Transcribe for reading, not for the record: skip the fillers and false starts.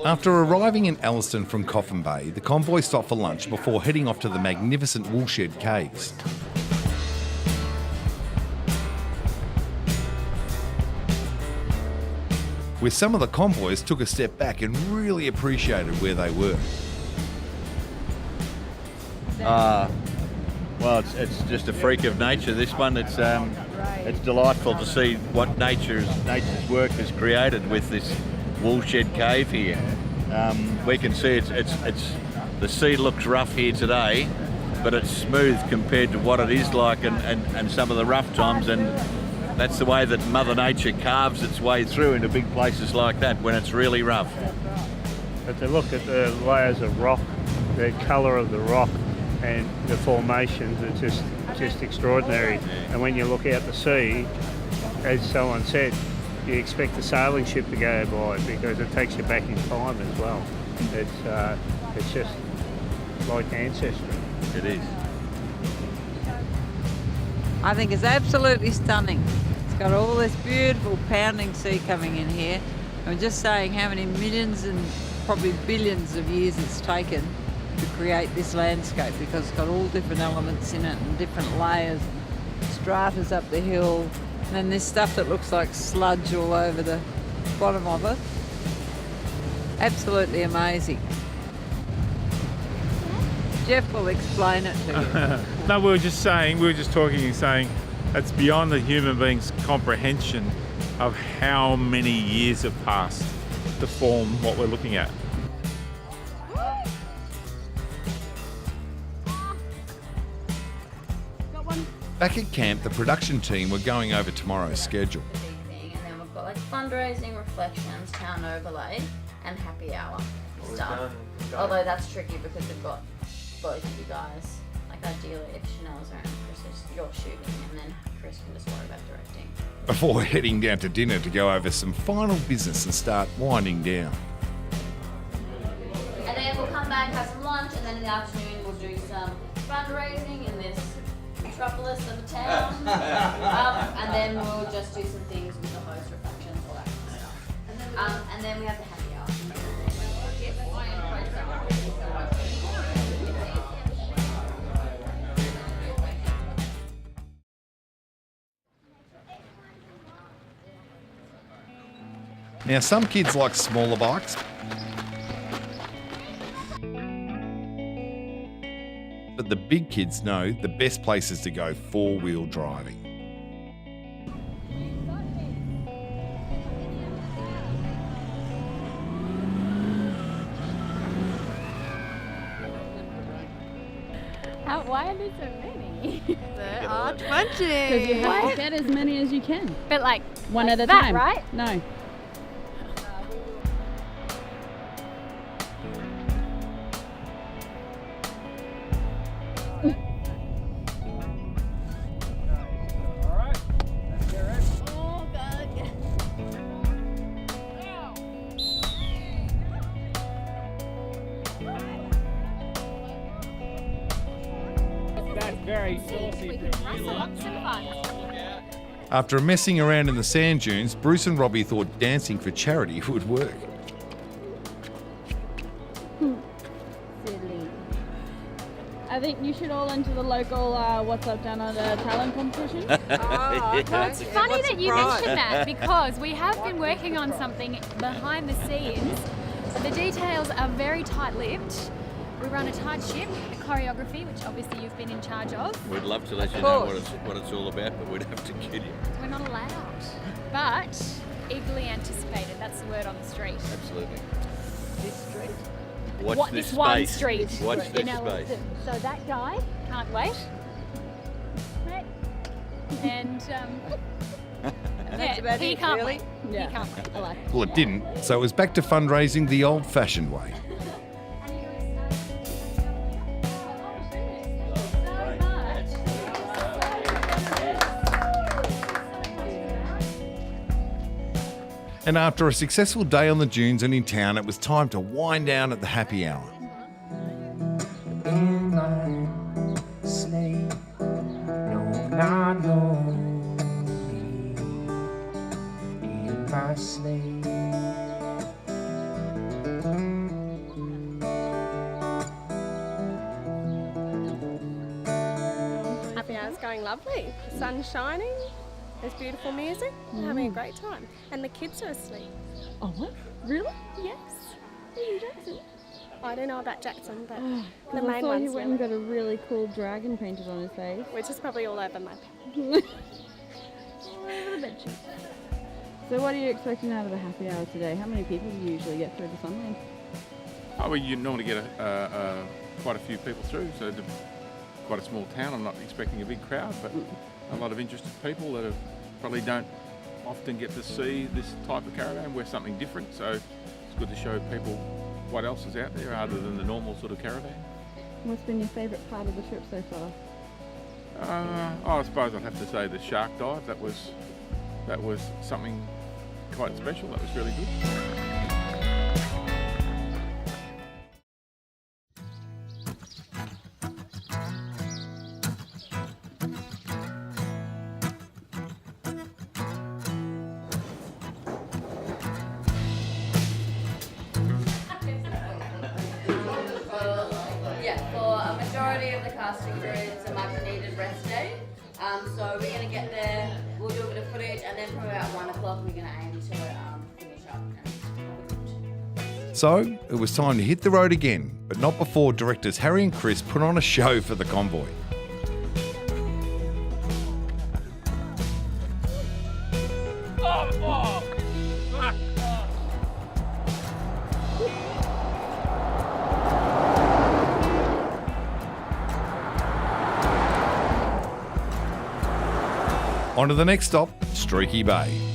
After arriving in Elliston from Coffin Bay, the convoy stopped for lunch before heading off to the magnificent Woolshed Caves. Where some of the convoys took a step back and really appreciated where they were. Well, it's just a freak of nature. This one, it's delightful to see what nature's work has created with this Woolshed Cave here. We can see it's the sea looks rough here today, but it's smooth compared to what it is like and some of the rough times, and that's the way that Mother Nature carves its way through into big places like that when it's really rough. But to look at the layers of rock, the colour of the rock and the formations, it's just extraordinary. And when you look out to sea, as someone said, you expect a sailing ship to go by because it takes you back in time as well. It's just like ancestry. It is. I think it's absolutely stunning. It's got all this beautiful pounding sea coming in here. I'm just saying how many millions and probably billions of years it's taken to create this landscape, because it's got all different elements in it and different layers, stratas up the hill, and then this stuff that looks like sludge all over the bottom of it. Absolutely amazing. Jeff will explain it to you. No, we were just talking and saying it's beyond the human being's comprehension of how many years have passed to form what we're looking at. Back at camp, the production team were going over tomorrow's schedule. And then we've got like fundraising, reflections, town overlay, and happy hour stuff. Although that's tricky because we've got both of you guys. Like ideally, if Chanel's around, Chris, you're shooting, and then Chris can just worry about directing. Before heading down to dinner to go over some final business and start winding down. And then we'll come back, have some lunch, and then in the afternoon we'll do some fundraising in this metropolis of a town. And then we'll just do some things with the host, reflections, all that kind of stuff. And then we have the happy hour. Now, some kids like smaller bikes, but the big kids know the best places to go four-wheel driving. Why are there so many? There are 20. Because you have to get as many as you can. But like one like at a that, time, right? No. Very saucy. After messing around in the sand dunes, Bruce and Robbie thought dancing for charity would work. Silly. I think you should all enter the local What's Up Down Under talent competition. Well, it's funny that you mentioned that because we have been working on something behind the scenes. The details are very tight-lipped. We run a tight ship, a choreography, which obviously you've been in charge of. We'd love to let you know what it's all about, but we'd have to kid you. We're not allowed, but eagerly anticipated. That's the word on the street. Absolutely. This street? Watch this this one space. street. Watch this in Elliston. space. So that guy can't wait. Right. And that's about he it, can't really? wait. Yeah. He can't wait. I like it. Well, it didn't, so it was back to fundraising the old-fashioned way. And after a successful day on the dunes and in town, it was time to wind down at the happy hour. In my sleigh, no, not lonely. In my sleigh, feeling lovely. The sun's shining, there's beautiful music, we're having a great time. And the kids are asleep. Oh, what? Really? Yes. Even Jackson? I don't know about Jackson, but Oh, the I main thought he one's went and got a really cool dragon painted on his face. which is probably all over my All over the bedsheet. So what are you expecting out of the happy hour today? How many people do you usually get through the Sunland? Oh, well, you normally get quite a few people through, so it's quite a small town. I'm not expecting a big crowd, but a lot of interested people that probably don't often get to see this type of caravan. We're something different, so it's good to show people what else is out there other than the normal sort of caravan. What's been your favourite part of the trip so far? I suppose I'd have to say the shark dive. That was something quite special. That was really good. Yeah, for a majority of the casting crew, it's a much needed rest day. So we're going to get there, we'll do a bit of footage, and then from about 1 o'clock we're going to aim to finish up. So it was time to hit the road again, but not before directors Harry and Chris put on a show for the convoy. On to the next stop, Streaky Bay.